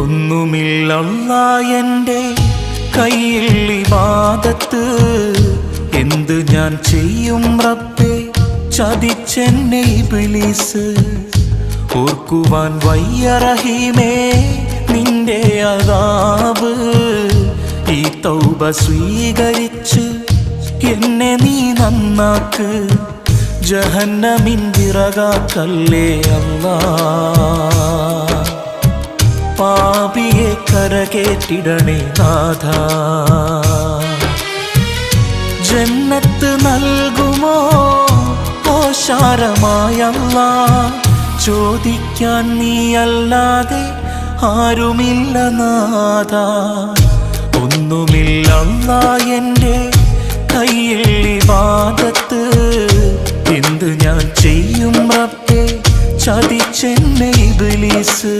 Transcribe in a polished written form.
ഒന്നുമില്ലല്ലാ എൻ്റെ കയ്യിൽ ഇബാദത്ത്, എന്ത് ഞാൻ ചെയ്യും റബ്ബേ ചതിച്ചെന്നെ ഇബ്ലീസ്. ഓർക്കുവാൻ വയ്യ റഹീമേ നിന്റെ അദാബ്, ഈ തൗബ സ്വീകരിച്ച് എന്നെ നീ നന്നാക്ക്, ജഹന്നമിൻ വിറകാക്കല്ലേ അല്ലാ. പാപിയെ കരകേറ്റിടണേ നാഥാ, ജന്നത്ത് നൽകുമോ ഓശാരമായല്ലാ. ചോദിക്കാൻ നീയല്ലാതെ ആരുമില്ല നാഥാ. ഒന്നുമില്ലല്ലാ എൻ്റെ കയ്യിൽ ഇബാദത്ത്, എന്ത് ഞാൻ ചെയ്യും റബ്ബേ ചതിച്ചെന്നെ ഇബ്ലീസ്.